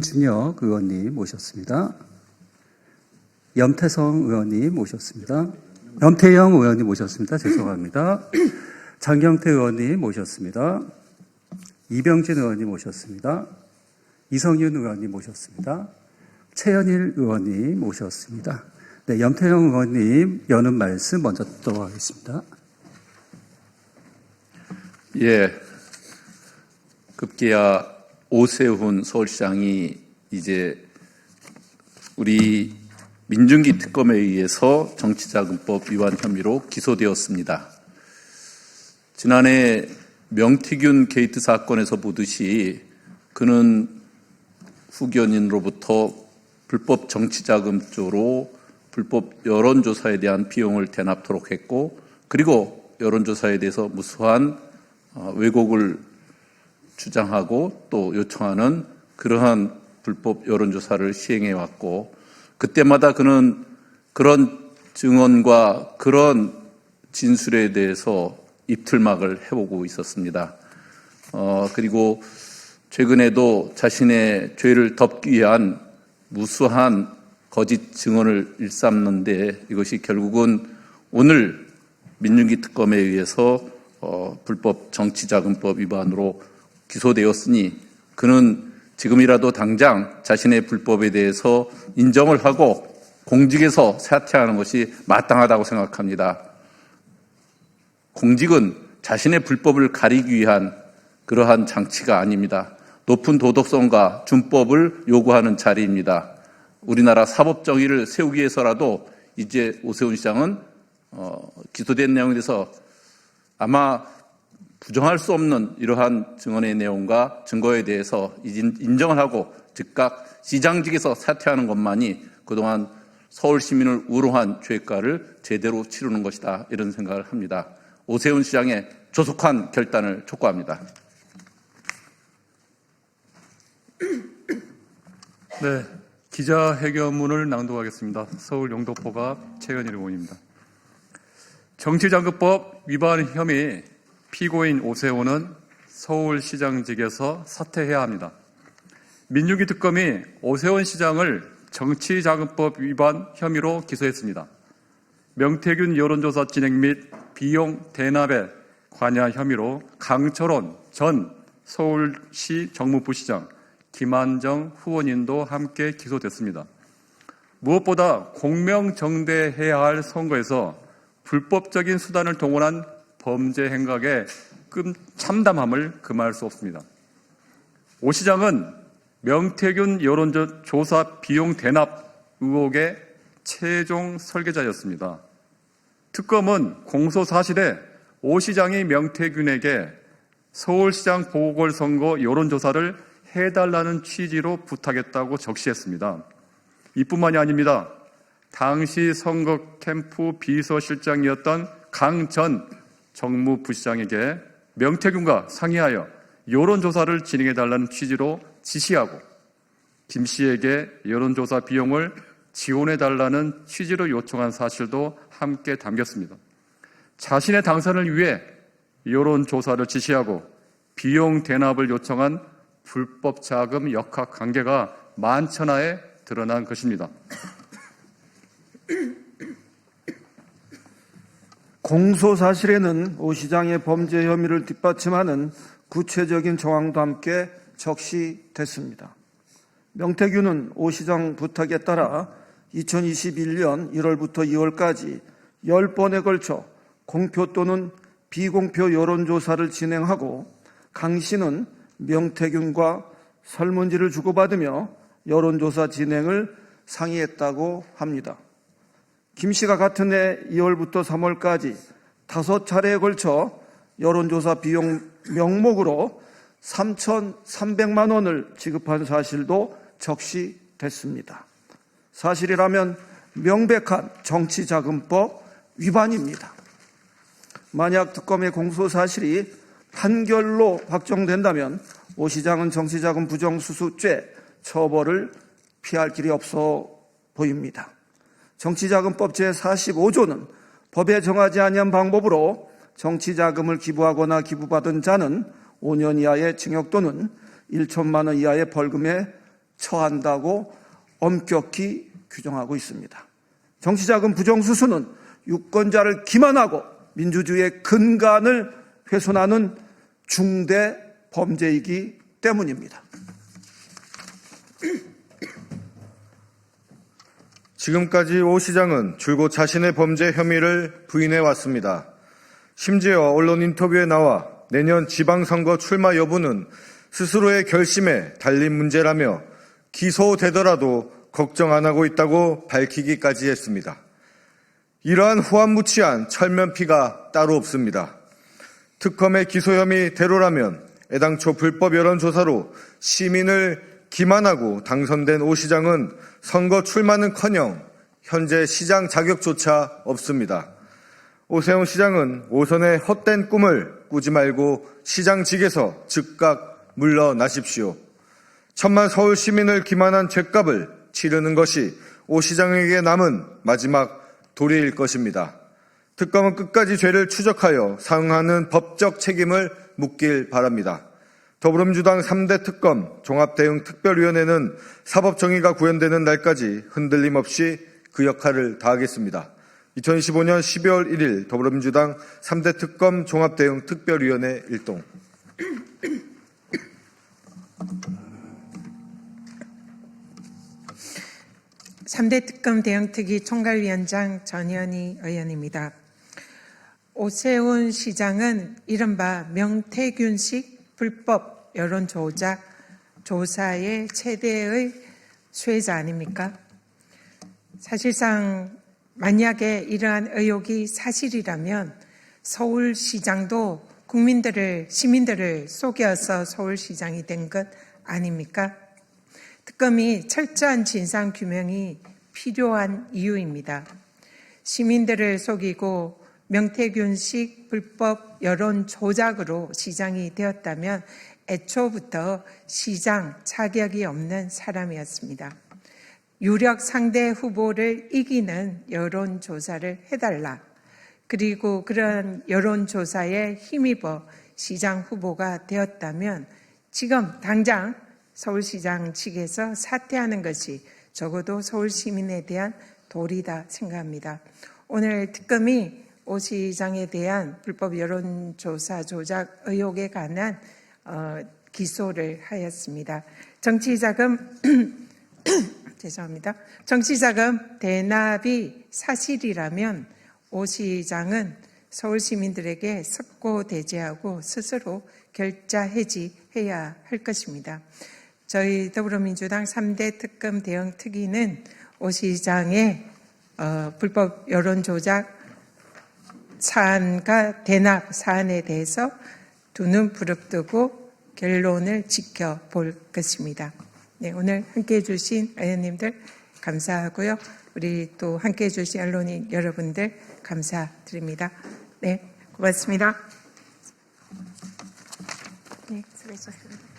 진혁 의원님 모셨습니다. 염태성 의원님 모셨습니다. 염태영 의원님 모셨습니다. 죄송합니다. 장경태 의원님 모셨습니다. 이병진 의원님 모셨습니다. 이성윤 의원님 모셨습니다. 최현일 의원님 모셨습니다. 네, 염태영 의원님 여는 말씀 먼저 듣도록 하겠습니다. 예, 급기야 오세훈 서울시장이 이제 우리 민중기 특검에 의해서 정치자금법 위반 혐의로 기소되었습니다. 지난해 명태균 게이트 사건에서 보듯이 그는 후견인으로부터 불법 정치자금죄로 불법 여론조사에 대한 비용을 대납토록 했고, 그리고 여론조사에 대해서 무수한 왜곡을 주장하고 또 요청하는 그러한 불법 여론조사를 시행해 왔고, 그때마다 그는 그런 증언과 그런 진술에 대해서 입틀막을 해보고 있었습니다. 그리고 최근에도 자신의 죄를 덮기 위한 무수한 거짓 증언을 일삼는데, 이것이 결국은 오늘 민중기 특검에 의해서 불법 정치자금법 위반으로 기소되었으니 그는 지금이라도 당장 자신의 불법에 대해서 인정을 하고 공직에서 사퇴하는 것이 마땅하다고 생각합니다. 공직은 자신의 불법을 가리기 위한 그러한 장치가 아닙니다. 높은 도덕성과 준법을 요구하는 자리입니다. 우리나라 사법정의를 세우기 위해서라도 이제 오세훈 시장은 기소된 내용에 대해서 아마 부정할 수 없는 이러한 증언의 내용과 증거에 대해서 인정을 하고 즉각 시장직에서 사퇴하는 것만이 그동안 서울 시민을 우롱한 죄가를 제대로 치르는 것이다, 이런 생각을 합니다. 오세훈 시장의 조속한 결단을 촉구합니다. 네, 기자회견문을 낭독하겠습니다. 서울 영도포갑 최현일 의원입니다. 정치자금법 위반 혐의 피고인 오세훈은 서울시장직에서 사퇴해야 합니다. 민중기 특검이 오세훈 시장을 정치자금법 위반 혐의로 기소했습니다. 명태균 여론조사 진행 및 비용 대납에 관여한 혐의로 강철원 전 서울시 정무부시장, 김한정 후원인도 함께 기소됐습니다. 무엇보다 공명정대해야 할 선거에서 불법적인 수단을 동원한 범죄 행각의 참담함을 금할 수 없습니다. 오 시장은 명태균 여론조사 비용 대납 의혹의 최종 설계자였습니다. 특검은 공소 사실에 오 시장이 명태균에게 서울시장 보궐선거 여론조사를 해달라는 취지로 부탁했다고 적시했습니다. 이뿐만이 아닙니다. 당시 선거 캠프 비서실장이었던 강 전 정무부시장에게 명태균과 상의하여 여론조사를 진행해달라는 취지로 지시하고 김 씨에게 여론조사 비용을 지원해달라는 취지로 요청한 사실도 함께 담겼습니다. 자신의 당선을 위해 여론조사를 지시하고 비용 대납을 요청한 불법 자금 역학 관계가 만천하에 드러난 것입니다. 공소 사실에는 오 시장의 범죄 혐의를 뒷받침하는 구체적인 정황도 함께 적시됐습니다. 명태균은 오 시장 부탁에 따라 2021년 1월부터 2월까지 10번에 걸쳐 공표 또는 비공표 여론조사를 진행하고 강 씨는 명태균과 설문지를 주고받으며 여론조사 진행을 상의했다고 합니다. 김 씨가 같은 해 2월부터 3월까지 5차례에 걸쳐 여론조사 비용 명목으로 3,300만 원을 지급한 사실도 적시됐습니다. 사실이라면 명백한 정치자금법 위반입니다. 만약 특검의 공소 사실이 판결로 확정된다면 오 시장은 정치자금 부정수수죄 처벌을 피할 길이 없어 보입니다. 정치자금법 제45조는 법에 정하지 아니한 방법으로 정치자금을 기부하거나 기부받은 자는 5년 이하의 징역 또는 1천만 원 이하의 벌금에 처한다고 엄격히 규정하고 있습니다. 정치자금 부정수수는 유권자를 기만하고 민주주의의 근간을 훼손하는 중대 범죄이기 때문입니다. 지금까지 오 시장은 줄곧 자신의 범죄 혐의를 부인해 왔습니다. 심지어 언론 인터뷰에 나와 내년 지방선거 출마 여부는 스스로의 결심에 달린 문제라며 기소되더라도 걱정 안 하고 있다고 밝히기까지 했습니다. 이러한 후안무치한 철면피가 따로 없습니다. 특검의 기소 혐의대로라면 애당초 불법 여론조사로 시민을 기만하고 당선된 오 시장은 선거 출마는커녕 현재 시장 자격조차 없습니다. 오세훈 시장은 오선의 헛된 꿈을 꾸지 말고 시장직에서 즉각 물러나십시오. 천만 서울 시민을 기만한 죗값을 치르는 것이 오 시장에게 남은 마지막 도리일 것입니다. 특검은 끝까지 죄를 추적하여 상응하는 법적 책임을 묻길 바랍니다. 더불어민주당 3대 특검 종합대응특별위원회는 사법정의가 구현되는 날까지 흔들림 없이 그 역할을 다하겠습니다. 2025년 12월 1일 더불어민주당 3대 특검 종합대응특별위원회 일동. (3대) 특검 대응특위 총괄위원장 전현희 의원입니다. 오세훈 시장은 이른바 명태균식 불법 여론조작 조사의 최대의 수혜자 아닙니까? 사실상 만약에 이러한 의혹이 사실이라면 서울시장도 시민들을 속여서 서울시장이 된 것 아닙니까? 특검이 철저한 진상규명이 필요한 이유입니다. 시민들을 속이고 명태균식 불법 여론 조작으로 시장이 되었다면 애초부터 시장 자격이 없는 사람이었습니다. 유력 상대 후보를 이기는 여론조사를 해달라. 그리고 그런 여론조사에 힘입어 시장 후보가 되었다면 지금 당장 서울시장 측에서 사퇴하는 것이 적어도 서울 시민에 대한 도리다 생각합니다. 오늘 특검이 오 시장에 대한 불법 여론조사 조작 의혹에 관한 기소를 하였습니다. 정치자금 죄송합니다. 정치자금 대납이 사실이라면 오 시장은 서울 시민들에게 석고대죄하고 스스로 결자 해지해야 할 것입니다. 저희 더불어민주당 3대 특검 대응 특위는 오 시장의 불법 여론조작 사안과 대납 사안에 대해서 두 눈 부릅뜨고 결론을 지켜볼 것입니다. 네, 오늘 함께해 주신 의원님들 감사하고요. 우리 또 함께해 주신 언론인 여러분들 감사드립니다. 네, 고맙습니다. 네, 수고하셨습니다.